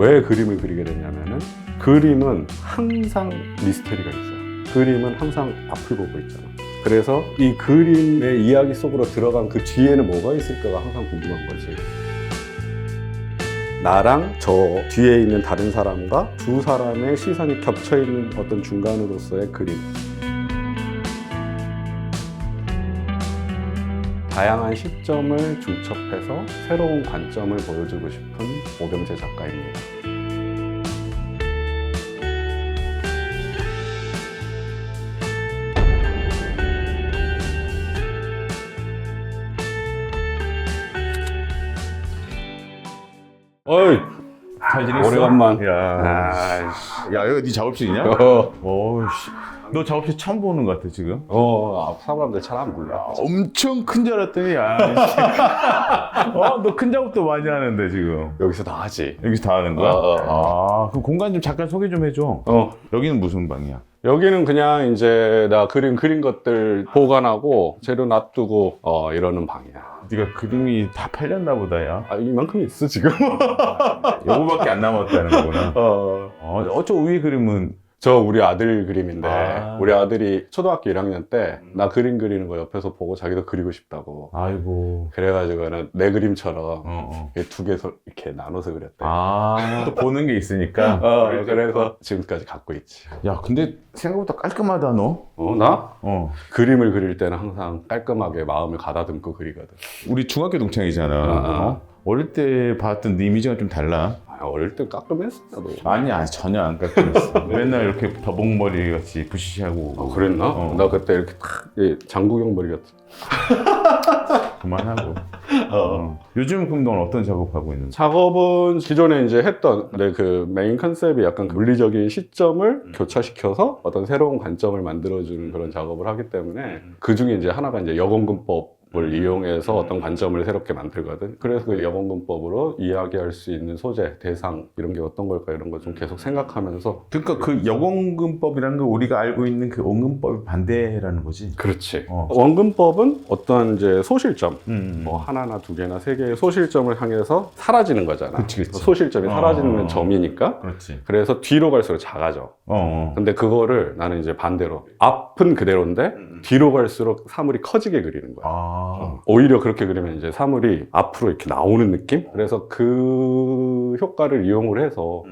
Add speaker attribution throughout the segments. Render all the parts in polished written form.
Speaker 1: 왜 그림을 그리게 됐냐면은 그림은 항상 미스터리가 있어요. 그림은 항상 앞을 보고 있잖아. 그래서 이 그림의 이야기 속으로 들어간 그 뒤에는 뭐가 있을까가 항상 궁금한 거지. 나랑 저 뒤에 있는 다른 사람과 두 사람의 시선이 겹쳐있는 어떤 중간으로서의 그림. 다양한 시점을 중첩해서 새로운 관점을 보여주고 싶은 오병재 작가입니다. 어이,
Speaker 2: 잘 지냈어?
Speaker 1: 오래간만.
Speaker 2: 야,
Speaker 1: 아이씨.
Speaker 2: 야, 여기 네 작업실이냐? 어우씨. 너 작업실 처음 보는 것 같아, 지금?
Speaker 1: 사람들 잘 안 몰라.
Speaker 2: 엄청 큰 줄 알았더니, 야. 너 큰 작업도 많이 하는데, 지금.
Speaker 1: 여기서 다 하지.
Speaker 2: 여기서 다 하는 거야? 그럼 공간 좀 잠깐 소개 좀 해줘. 여기는 무슨 방이야?
Speaker 1: 여기는 그냥 이제 나 그린 것들 보관하고 재료 놔두고 이러는 방이야.
Speaker 2: 네가 그림이 다 팔렸나 보다, 야.
Speaker 1: 이만큼 있어 지금.
Speaker 2: 요거밖에 안 남았다는 거구나. 저 위에 그림은?
Speaker 1: 저 우리 아들 그림인데 우리 아들이 초등학교 1학년 때 나 그림 그리는 거 옆에서 보고 자기도 그리고 싶다고.
Speaker 2: 아이고.
Speaker 1: 그래가지고는 내 그림처럼 두 개서 이렇게 나눠서 그렸대.
Speaker 2: 또 보는 게 있으니까.
Speaker 1: 그래서 지금까지 갖고 있지.
Speaker 2: 야, 근데 생각보다 깔끔하다, 너.
Speaker 1: 나?
Speaker 2: 어.
Speaker 1: 그림을 그릴 때는 항상 깔끔하게 마음을 가다듬고 그리거든.
Speaker 2: 우리 중학교 동창이잖아. 어릴 때 봤던 네 이미지가 좀 달라.
Speaker 1: 어릴 때 깔끔했어 나도.
Speaker 2: 아니야, 전혀 안 깔끔했어. 맨날 이렇게 더벅머리 같이 부시시하고.
Speaker 1: 그랬나? 나 그때 이렇게 탁 장구경 머리 같아.
Speaker 2: 그만하고. 요즘 그럼 넌 어떤 작업하고 있는 거야?
Speaker 1: 작업은 기존에 이제 했던 내 그 메인 컨셉이 약간 그 물리적인 시점을 교차시켜서 어떤 새로운 관점을 만들어주는 그런 작업을 하기 때문에 그 중에 이제 하나가 이제 여건근법을 이용해서 어떤 관점을 새롭게 만들거든. 그래서 그 여건근법으로 이야기할 수 있는 소재, 대상 이런 게 어떤 걸까 이런 걸 좀 계속 생각하면서.
Speaker 2: 그러니까 그 여건근법이라는 거 우리가 알고 있는 그 원근법의 반대라는 거지.
Speaker 1: 그렇지. 원근법은 어떤 이제 소실점, 뭐 하나나 두 개나 세 개의 소실점을 향해서 사라지는 거잖아.
Speaker 2: 그치.
Speaker 1: 소실점이 사라지는 점이니까.
Speaker 2: 그렇지.
Speaker 1: 그래서 뒤로 갈수록 작아져. 근데 그거를 나는 이제 반대로 앞은 그대로인데 뒤로 갈수록 사물이 커지게 그리는 거야. 오히려 그렇게 그리면 이제 사물이 앞으로 이렇게 나오는 느낌? 그래서 그 효과를 이용을 해서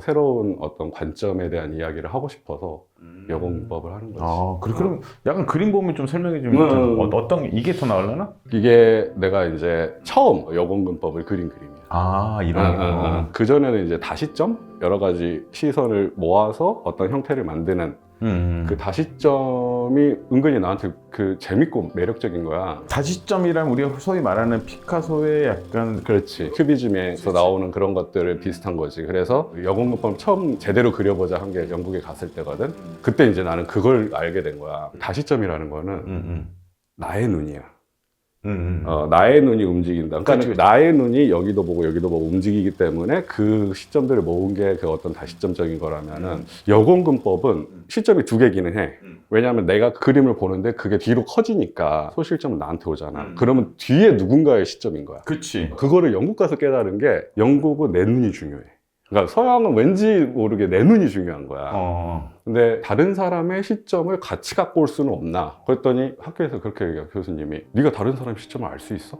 Speaker 1: 새로운 어떤 관점에 대한 이야기를 하고 싶어서 여건근법을 하는 거지.
Speaker 2: 그래. 그럼 약간 그림 보면 좀 설명해 주면 어떤 게 이게 더 나으려나?
Speaker 1: 이게 내가 이제 처음 여건근법을 그린 그림이야.
Speaker 2: 이런 거.
Speaker 1: 그전에는 이제 다시점? 여러 가지 시선을 모아서 어떤 형태를 만드는 그 다시점이 은근히 나한테 그 재밌고 매력적인 거야.
Speaker 2: 다시점이란 우리가 소위 말하는 피카소의 약간
Speaker 1: 그렇지. 큐비즘에서 나오는 그런 것들을 비슷한 거지. 그래서 여건근법 처음 제대로 그려보자 한 게 영국에 갔을 때거든. 그때 이제 나는 그걸 알게 된 거야. 다시점이라는 거는 나의 눈이야. 나의 눈이 움직인다. 그러니까
Speaker 2: 그치.
Speaker 1: 나의 눈이 여기도 보고 움직이기 때문에 그 시점들을 모은 게 그 어떤 다시점적인 거라면은 여건근법은 시점이 두 개기는 해. 왜냐하면 내가 그림을 보는데 그게 뒤로 커지니까 소실점은 나한테 오잖아. 그러면 뒤에 누군가의 시점인 거야.
Speaker 2: 그치.
Speaker 1: 그거를 영국 가서 깨달은 게 영국은 내 눈이 중요해. 그러니까 서양은 왠지 모르게 내 눈이 중요한 거야. 근데 다른 사람의 시점을 같이 갖고 올 수는 없나? 그랬더니 학교에서 그렇게 얘기해, 교수님이. 네가 다른 사람 시점을 알 수 있어?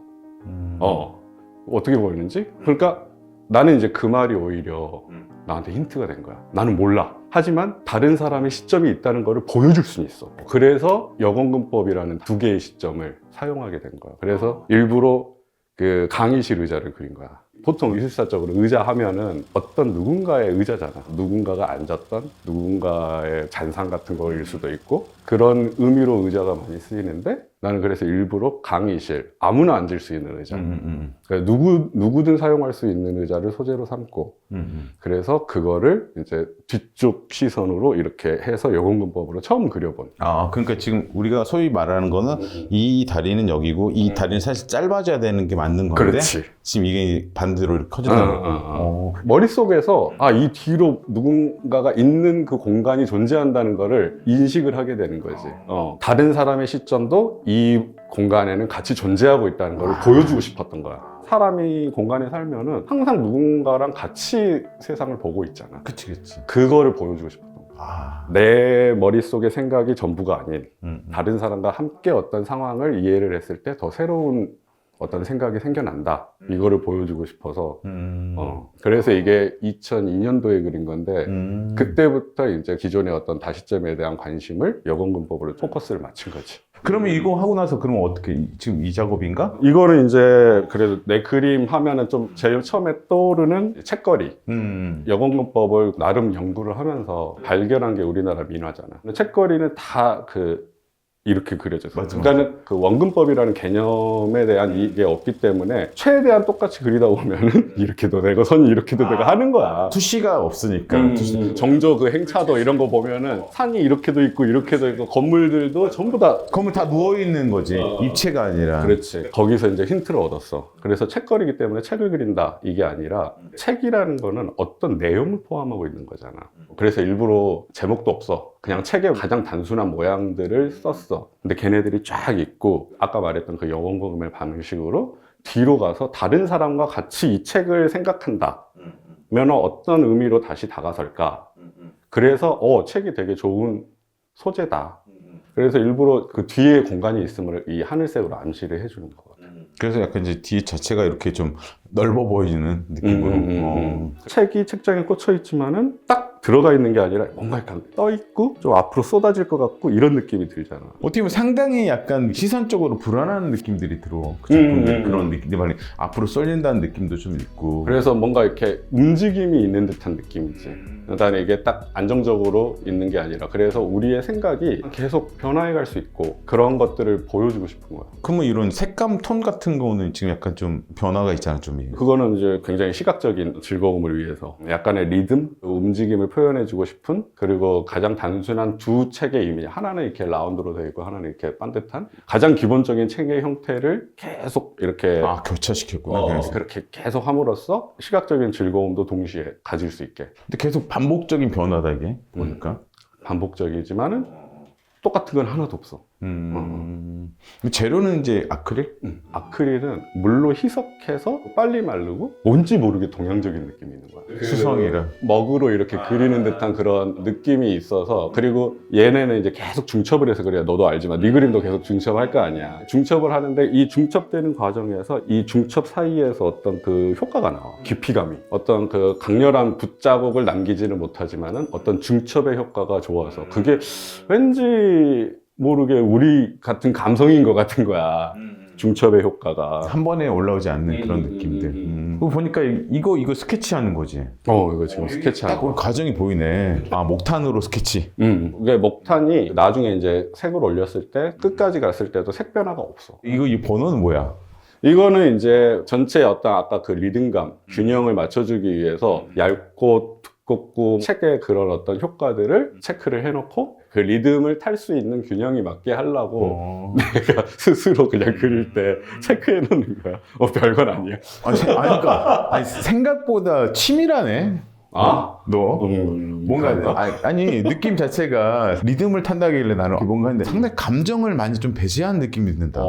Speaker 1: 어떻게 보이는지? 그러니까 나는 이제 그 말이 오히려 나한테 힌트가 된 거야. 나는 몰라. 하지만 다른 사람의 시점이 있다는 거를 보여줄 수는 있어. 그래서 여건근법이라는 두 개의 시점을 사용하게 된 거야. 그래서 일부러 그 강의실 의자를 그린 거야. 보통 기술사적으로 의자 하면은 어떤 누군가의 의자잖아. 누군가가 앉았던 누군가의 잔상 같은 거일 수도 있고 그런 의미로 의자가 많이 쓰이는데 나는 그래서 일부러 강의실 아무나 앉을 수 있는 의자 그러니까 누구든 사용할 수 있는 의자를 소재로 삼고 그래서 그거를 이제 뒤쪽 시선으로 이렇게 해서 여건근법으로 처음 그려본.
Speaker 2: 그러니까 지금 우리가 소위 말하는 거는 이 다리는 여기고 이 다리는 사실 짧아져야 되는 게 맞는 건데
Speaker 1: 그렇지.
Speaker 2: 지금 이게 반대로 이렇게 커진다는 거.
Speaker 1: 머릿속에서 이 뒤로 누군가가 있는 그 공간이 존재한다는 거를 인식을 하게 되는 거지. 다른 사람의 시점도 이 공간에는 같이 존재하고 있다는 걸 보여주고 싶었던 거야. 사람이 공간에 살면은 항상 누군가랑 같이 세상을 보고 있잖아.
Speaker 2: 그치.
Speaker 1: 그거를 보여주고 싶어.
Speaker 2: 아.
Speaker 1: 내 머릿속의 생각이 전부가 아닌 다른 사람과 함께 어떤 상황을 이해를 했을 때 더 새로운 어떤 생각이 생겨난다. 이거를 보여주고 싶어서 그래서 이게 2002년도에 그린 건데 그때부터 이제 기존의 어떤 다시점에 대한 관심을 여건근법으로 포커스를 맞춘 거지.
Speaker 2: 그러면 이거 하고 나서 그러면 어떻게 지금 이 작업인가?
Speaker 1: 이거는 이제 그래도 내 그림 하면은 좀 제일 처음에 떠오르는 책거리. 여건근법을 나름 연구를 하면서 발견한 게 우리나라 민화잖아. 근데 책거리는 다 이렇게 그려져서. 그러니까는 그 원근법이라는 개념에 대한 이게 없기 때문에 최대한 똑같이 그리다 보면은 이렇게도 되고 선이 이렇게도 되고 하는 거야.
Speaker 2: 투시가 없으니까.
Speaker 1: 정조 그 행차도 이런 거 보면은 산이 이렇게도 있고 이렇게도 있고 건물들도 전부 다
Speaker 2: 그러면 다 누워있는 거지. 입체가 아니라.
Speaker 1: 그렇지. 거기서 이제 힌트를 얻었어. 그래서 책거리기 때문에 책을 그린다 이게 아니라 책이라는 거는 어떤 내용을 포함하고 있는 거잖아. 그래서 일부러 제목도 없어. 그냥 책의 가장 단순한 모양들을 썼어. 근데 걔네들이 쫙 있고 아까 말했던 그 여건근의 방식으로 뒤로 가서 다른 사람과 같이 이 책을 생각한다 면 어떤 의미로 다시 다가설까. 그래서 책이 되게 좋은 소재다. 그래서 일부러 그 뒤에 공간이 있음을 이 하늘색으로 암시를 해주는 거거든.
Speaker 2: 그래서 약간 이제 뒤 자체가 이렇게 좀 넓어 보이는 느낌으로.
Speaker 1: 책이 책장에 꽂혀 있지만은 딱 들어가 있는 게 아니라 뭔가 약간 떠 있고 좀 앞으로 쏟아질 것 같고 이런 느낌이 들잖아.
Speaker 2: 어떻게 보면 상당히 약간 시선적으로 불안한 느낌들이 들어. 그 작품들 그런 느낌, 앞으로 쏠린다는 느낌도 좀 있고.
Speaker 1: 그래서 뭔가 이렇게 움직임이 있는 듯한 느낌이지. 그다음에 이게 딱 안정적으로 있는 게 아니라 그래서 우리의 생각이 계속 변화해 갈 수 있고 그런 것들을 보여주고 싶은 거야.
Speaker 2: 그러면 이런 색감 톤 같은 거는 지금 약간 좀 변화가 있잖아, 좀.
Speaker 1: 그거는 이제 굉장히 시각적인 즐거움을 위해서 약간의 리듬, 움직임을 표현해주고 싶은, 그리고 가장 단순한 두 책의 이미지, 하나는 이렇게 라운드로 되어 있고 하나는 이렇게 반듯한 가장 기본적인 책의 형태를 계속 이렇게
Speaker 2: 교차시켰구나.
Speaker 1: 그렇게 계속 함으로써 시각적인 즐거움도 동시에 가질 수 있게.
Speaker 2: 근데 계속 반복적인 변화다 이게 보니까.
Speaker 1: 반복적이지만은 똑같은 건 하나도 없어.
Speaker 2: 재료는 이제 아크릴?
Speaker 1: 아크릴은 물로 희석해서 빨리 마르고 뭔지 모르게 동양적인 느낌이 있는 거야.
Speaker 2: 수성이라.
Speaker 1: 먹으로 이렇게 그리는 듯한 그런 느낌이 있어서, 그리고 얘네는 이제 계속 중첩을 해서 그래야 너도 알지만 네 그림도 계속 중첩할 거 아니야. 중첩을 하는데 이 중첩되는 과정에서 이 중첩 사이에서 어떤 그 효과가 나와. 깊이감이. 어떤 그 강렬한 붓자국을 남기지는 못하지만은 어떤 중첩의 효과가 좋아서 그게 왠지 모르게 우리 같은 감성인 것 같은 거야. 중첩의 효과가
Speaker 2: 한 번에 올라오지 않는 그런 느낌들. 그거 보니까 이거 스케치하는 거지.
Speaker 1: 이거 지금 스케치하는
Speaker 2: 딱 과정이 보이네. 목탄으로 스케치.
Speaker 1: 이게 목탄이 나중에 이제 색을 올렸을 때 끝까지 갔을 때도 색 변화가 없어.
Speaker 2: 이 번호는 뭐야?
Speaker 1: 이거는 이제 전체 어떤 아까 그 리듬감, 균형을 맞춰주기 위해서 얇고 두껍고 책의 그런 어떤 효과들을 체크를 해놓고 그 리듬을 탈 수 있는 균형이 맞게 하려고 내가 스스로 그냥 그릴 때 체크해 놓는 거야. 별건 아니야.
Speaker 2: 그러니까 생각보다 치밀하네. 너 뭔가 아니 느낌 자체가 리듬을 탄다길래 나는 뭔가 했는데 상당히 감정을 많이 좀 배제한 느낌이 든다.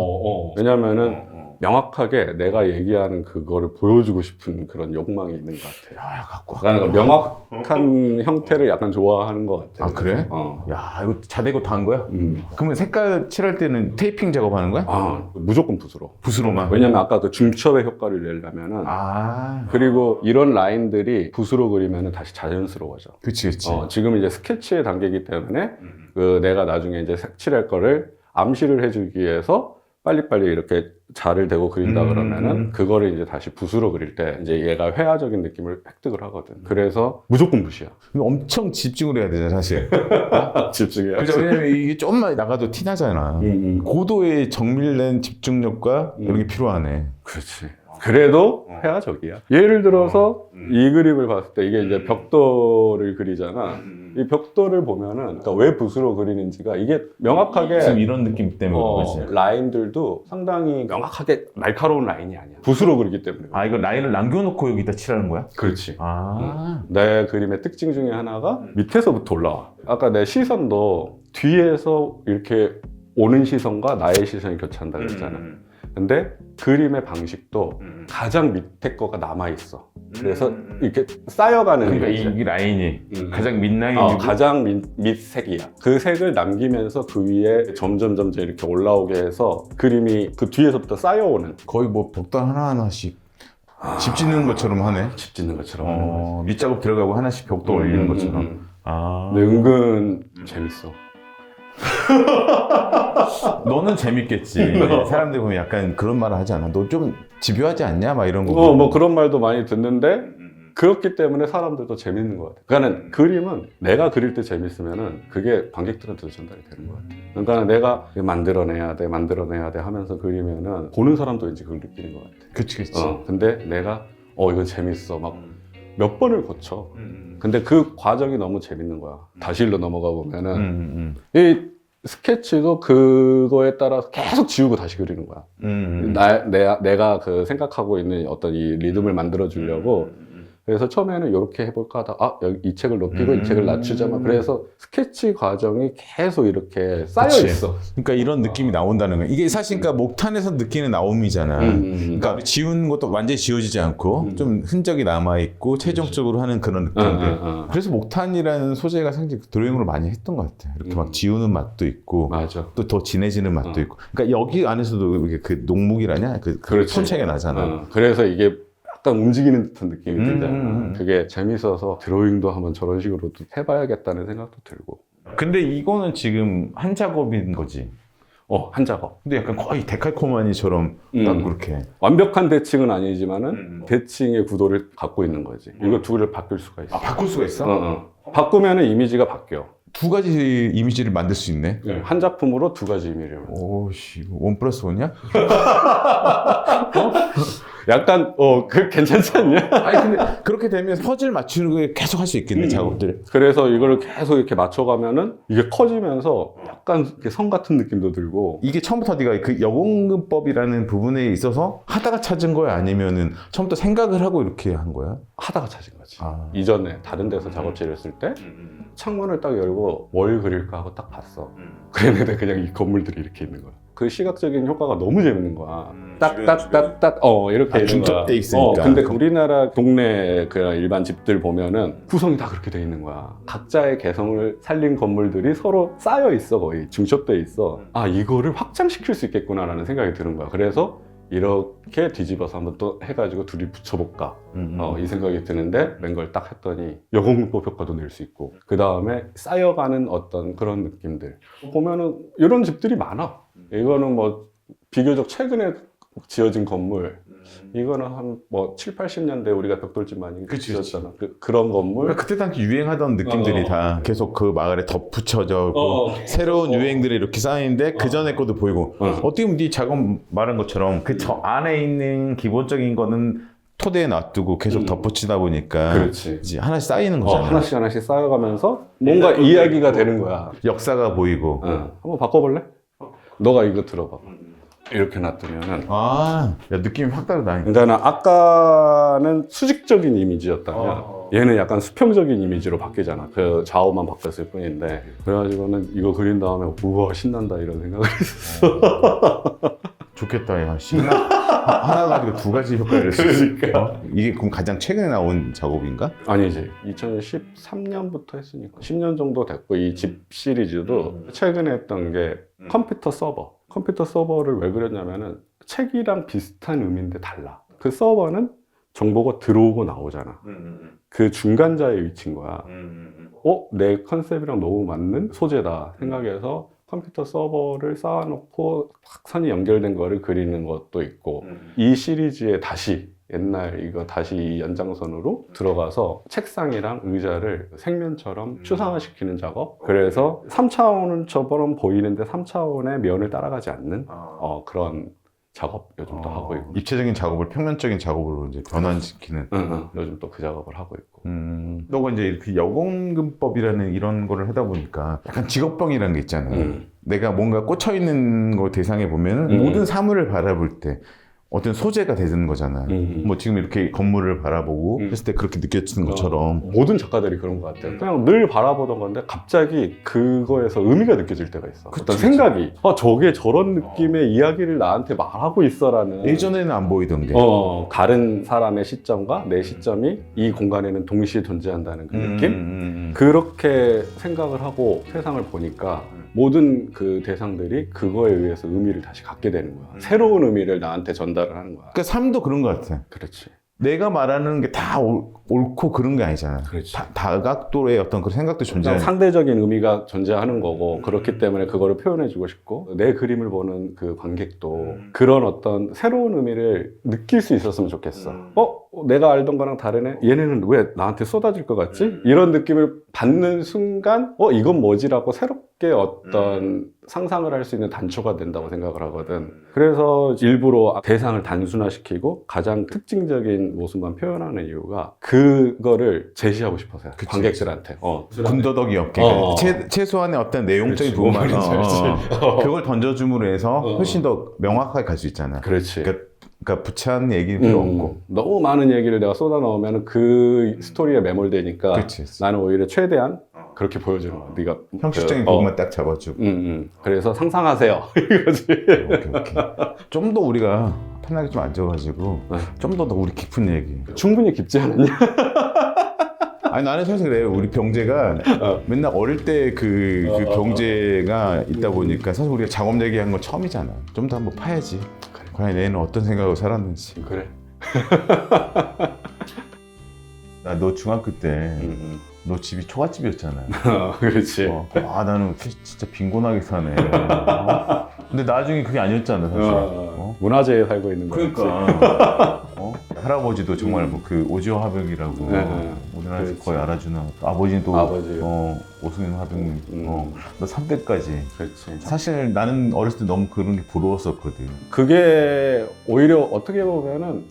Speaker 1: 왜냐면은 명확하게 내가 얘기하는 그거를 보여주고 싶은 그런 욕망이 있는 것 같아. 나는 명확한 형태를 약간 좋아하는 것 같아.
Speaker 2: 그래? 야, 이거 자대고 다 한 거야? 그러면 색깔 칠할 때는 테이핑 작업하는 거야?
Speaker 1: 무조건 붓으로.
Speaker 2: 붓으로만?
Speaker 1: 왜냐면 아까 그 중첩의 효과를 내려면은 그리고 이런 라인들이 붓으로 그리면은 다시 자연스러워져.
Speaker 2: 그치.
Speaker 1: 지금 이제 스케치의 단계이기 때문에 내가 나중에 이제 색칠할 거를 암시를 해주기 위해서 빨리빨리 이렇게 자를 대고 그린다 그러면은 그거를 이제 다시 붓으로 그릴 때 이제 얘가 회화적인 느낌을 획득을 하거든. 그래서 무조건 붓이야.
Speaker 2: 엄청 집중을 해야 되잖아, 사실.
Speaker 1: 집중해야지.
Speaker 2: 그죠? 왜냐면 이게 조금만 나가도 티 나잖아. 고도의 정밀된 집중력과 이런 게 필요하네.
Speaker 1: 그렇지. 그래도 회화적이야. 예를 들어서 이 그림을 봤을 때 이게 이제 벽돌을 그리잖아. 이 벽돌을 보면은 그러니까 왜 붓으로 그리는지가 이게 명확하게
Speaker 2: 지금 이런 느낌 때문에 그렇지.
Speaker 1: 라인들도 상당히 명확하게 날카로운 라인이 아니야. 붓으로 그리기 때문에.
Speaker 2: 이거 라인을 남겨놓고 여기다 칠하는 거야?
Speaker 1: 그렇지. 내 그림의 특징 중에 하나가 밑에서부터 올라와. 아까 내 시선도 뒤에서 이렇게 오는 시선과 나의 시선이 교차한다 그랬잖아. 근데 그림의 방식도 가장 밑에 거가 남아있어. 그래서 이렇게 쌓여가는
Speaker 2: 그러니까
Speaker 1: 거지.
Speaker 2: 이 라인이 가장 밑라인이고
Speaker 1: 가장 밑색이야. 그 색을 남기면서 그 위에 점점 이렇게 올라오게 해서 그림이 그 뒤에서부터 쌓여오는.
Speaker 2: 거의 뭐 벽돌 하나하나씩 집 짓는 것처럼 하네.
Speaker 1: 집 짓는 것처럼 하는 거지.
Speaker 2: 밑작업 들어가고 하나씩 벽돌 올리는 것처럼. 아.
Speaker 1: 근데 은근 재밌어.
Speaker 2: 너는 재밌겠지. 사람들 보면 약간 그런 말을 하지 않아? 너 좀 집요하지 않냐? 막 이런 거.
Speaker 1: 뭐 그런 말도 많이 듣는데 그렇기 때문에 사람들도 재밌는 것 같아. 그러니까 그림은 내가 그릴 때 재밌으면은 그게 관객들한테도 전달이 되는 것 같아. 그러니까 내가 만들어내야 돼 하면서 그리면은 보는 사람도 왠지 그걸 느끼는 것 같아.
Speaker 2: 그치.
Speaker 1: 근데 내가 이거 재밌어 막 몇 번을 고쳐. 근데 그 과정이 너무 재밌는 거야. 다시 일로 넘어가 보면은 이 스케치도 그거에 따라서 계속 지우고 다시 그리는 거야. 내가 그 생각하고 있는 어떤 이 리듬을 만들어 주려고. 그래서 처음에는 이렇게 해볼까 하다 여기 이 책을 높이고 이 책을 낮추자 막 그래서 스케치 과정이 계속 이렇게 쌓여
Speaker 2: 그치.
Speaker 1: 있어.
Speaker 2: 그러니까 이런 느낌이 나온다는 거야. 이게 사실 그러니까 목탄에서 느끼는 나옴이잖아. 그러니까 지운 것도 완전히 지워지지 않고 좀 흔적이 남아있고 최종적으로 하는 그런 느낌들. 그래서 목탄이라는 소재가 상당히 드로잉으로 많이 했던 것 같아. 이렇게 막 지우는 맛도 있고
Speaker 1: 맞아.
Speaker 2: 또 더 진해지는 맛도 있고. 그러니까 여기 안에서도 이게 그 녹목이라냐?
Speaker 1: 그렇지.
Speaker 2: 손차이가 나잖아.
Speaker 1: 그래서 이게 약간 움직이는 듯한 느낌이 들잖아. 그게 재밌어서 드로잉도 한번 저런 식으로 또 해봐야겠다는 생각도 들고.
Speaker 2: 근데 이거는 지금 한 작업인 거지.
Speaker 1: 한 작업.
Speaker 2: 근데 약간 거의 데칼코마니처럼 딱 그렇게.
Speaker 1: 완벽한 대칭은 아니지만은 대칭의 구도를 갖고 있는 거지. 이거 두 개를 바꿀 수가 있어.
Speaker 2: 바꿀 수가 있어?
Speaker 1: 바꾸면은 이미지가 바뀌어.
Speaker 2: 두 가지 이미지를 만들 수 있네.
Speaker 1: 한 작품으로 두 가지 이미지를.
Speaker 2: 오씨, 1+1이야?
Speaker 1: 약간 그 괜찮지 않냐?
Speaker 2: 아니 근데 그렇게 되면 퍼즐 맞추는 거 계속 할 수 있겠네 작업들.
Speaker 1: 그래서 이걸 계속 이렇게 맞춰가면은 이게 커지면서 약간 이렇게 성 같은 느낌도 들고.
Speaker 2: 이게 처음부터 네가 그 여공근법이라는 부분에 있어서 하다가 찾은 거야? 아니면은 처음부터 생각을 하고 이렇게 한 거야?
Speaker 1: 하다가 찾은 거지. 이전에 다른 데서 작업실을 했을 때 창문을 딱 열고 뭘 그릴까 하고 딱 봤어. 그랬는데 그냥 이 건물들이 이렇게 있는 거야. 그 시각적인 효과가 너무 재밌는 거야. 딱딱딱딱 이렇게 있는 거야.
Speaker 2: 중첩돼 있으니까.
Speaker 1: 근데 우리나라 동네 그 일반 집들 보면은 구성이 다 그렇게 돼 있는 거야. 각자의 개성을 살린 건물들이 서로 쌓여 있어. 거의 중첩돼 있어. 이거를 확장시킬 수 있겠구나라는 생각이 드는 거야. 그래서 이렇게 뒤집어서 한번 또 해가지고 둘이 붙여볼까 이 생각이 드는데 맹걸 딱 했더니 여공문법 효과도 낼 수 있고 그 다음에 쌓여가는 어떤 그런 느낌들 보면은 이런 집들이 많아. 이거는 뭐 비교적 최근에 지어진 건물, 이거는 한 뭐 7, 80년대 우리가 벽돌집 많이 지었잖아. 그런 건물.
Speaker 2: 그러니까 그때 당시 유행하던 느낌들이 다 계속 그 마을에 덧붙여져 있고 새로운 유행들이 이렇게 쌓이는데 그 전에 것도 보이고 어떻게 보면 네 작업 말한 것처럼 그 저 안에 있는 기본적인 거는 토대에 놔두고 계속 덧붙이다 보니까
Speaker 1: 그렇지.
Speaker 2: 이제 하나씩 쌓이는 거잖아.
Speaker 1: 하나씩 쌓여가면서 뭔가 이야기가 되는 거야.
Speaker 2: 역사가 보이고.
Speaker 1: 한번 바꿔볼래? 너가 이거 들어봐. 이렇게 놔두면은
Speaker 2: 야, 느낌이 확 다르다.
Speaker 1: 그러니까 아까는 수직적인 이미지였다면 얘는 약간 수평적인 이미지로 바뀌잖아. 그 좌우만 바뀌었을 뿐인데 그래가지고는 이거 그린 다음에 우와 신난다 이런 생각을 했었어.
Speaker 2: 좋겠다. 야, 하나 가지고 두 가지 효과를
Speaker 1: 그러니까.
Speaker 2: 이게 그럼 가장 최근에 나온 작업인가?
Speaker 1: 아니지. 2013년부터 했으니까 10년 정도 됐고 이 집 시리즈도 최근에 했던 게 컴퓨터 서버. 컴퓨터 서버를 왜 그렸냐면은 책이랑 비슷한 의미인데 달라. 그 서버는 정보가 들어오고 나오잖아. 그 중간자의 위치인 거야. 내 컨셉이랑 너무 맞는 소재다 생각해서 컴퓨터 서버를 쌓아놓고 확산이 연결된 거를 그리는 것도 있고 이 시리즈에 다시 옛날 이거 다시 이 연장선으로 들어가서 책상이랑 의자를 생면처럼 추상화시키는 작업. 그래서 3차원처럼 보이는데 3차원의 면을 따라가지 않는 그런 작업 요즘 또 하고 있고.
Speaker 2: 입체적인 작업을 평면적인 작업으로 이제 변환시키는.
Speaker 1: 요즘 또 그 작업을 하고 있고.
Speaker 2: 너가 이제 이렇게 여공근법이라는 이런 거를 하다 보니까 약간 직업병이라는 게 있잖아. 내가 뭔가 꽂혀 있는 거 대상에 보면은 모든 사물을 바라볼 때 어떤 소재가 되는 거잖아. 뭐 지금 이렇게 건물을 바라보고 했을 때 그렇게 느껴지는 것처럼.
Speaker 1: 모든 작가들이 그런 것 같아요. 그냥 늘 바라보던 건데 갑자기 그거에서 의미가 느껴질 때가 있어. 어떤 생각이 저게 저런 느낌의 이야기를 나한테 말하고 있어라는.
Speaker 2: 예전에는 안 보이던 게
Speaker 1: 다른 사람의 시점과 내 시점이 이 공간에는 동시에 존재한다는 그 느낌? 그렇게 생각을 하고 세상을 보니까 모든 그 대상들이 그거에 의해서 의미를 다시 갖게 되는 거야. 새로운 의미를 나한테 전달을 하는 거야.
Speaker 2: 그러니까 삶도 그런 것 같아.
Speaker 1: 그렇지.
Speaker 2: 내가 말하는 게 다 옳고 그런 게 아니잖아.
Speaker 1: 그렇지.
Speaker 2: 다각도의 어떤 그런 생각도 존재하는.
Speaker 1: 상대적인 의미가 존재하는 거고 그렇기 때문에 그거를 표현해주고 싶고 내 그림을 보는 그 관객도 그런 어떤 새로운 의미를 느낄 수 있었으면 좋겠어. 내가 알던 거랑 다르네? 얘네는 왜 나한테 쏟아질 것 같지? 이런 느낌을 받는 순간 이건 뭐지라고 새롭게 어떤 상상을 할 수 있는 단초가 된다고 생각을 하거든. 그래서 일부러 대상을 단순화시키고 가장 특징적인 모습만 표현하는 이유가 그거를 제시하고 싶어서요.
Speaker 2: 그치,
Speaker 1: 관객들한테.
Speaker 2: 군더더기 없게. 최소한의 어떤 내용적인 부분만 그걸 던져줌으로 해서 훨씬 더 명확하게 갈 수 있잖아.
Speaker 1: 그렇지.
Speaker 2: 그러니까 부채한 얘기는 필요 없고.
Speaker 1: 너무 많은 얘기를 내가 쏟아 넣으면 그 스토리에 매몰되니까
Speaker 2: 그치.
Speaker 1: 나는 오히려 최대한 그렇게 보여주는 거야. 네가
Speaker 2: 형식적인 부분만 딱 잡아주고.
Speaker 1: 그래서 상상하세요. 이거지.
Speaker 2: 오케이. 좀 더 우리가 편하게 좀 앉아가지고 좀 더 우리 깊은 얘기.
Speaker 1: 충분히 깊지 않았냐?
Speaker 2: 아니 나는 사실 그래. 우리 병재가 맨날 어릴 때 그 병재가 있다 보니까 사실 우리가 작업 얘기한 건 처음이잖아. 좀 더 한번 파야지. 과연 얘는 어떤 생각으로 살았는지.
Speaker 1: 그래.
Speaker 2: 나 너 중학교 때 너 집이 초가집이었잖아.
Speaker 1: 그렇지.
Speaker 2: 나는 진짜 빈곤하게 사네. 근데 나중에 그게 아니었잖아, 사실.
Speaker 1: 문화재에 살고 있는 거지.
Speaker 2: 그러니까. 할아버지도 정말 그 오지호 화백이라고 우리나라에서
Speaker 1: 그렇지.
Speaker 2: 거의 알아주는. 아버지는 또
Speaker 1: 아버지.
Speaker 2: 오승현 화백님. 너 3대까지.
Speaker 1: 그렇지.
Speaker 2: 사실 나는 어렸을 때 너무 그런 게 부러웠었거든.
Speaker 1: 그게 오히려 어떻게 보면은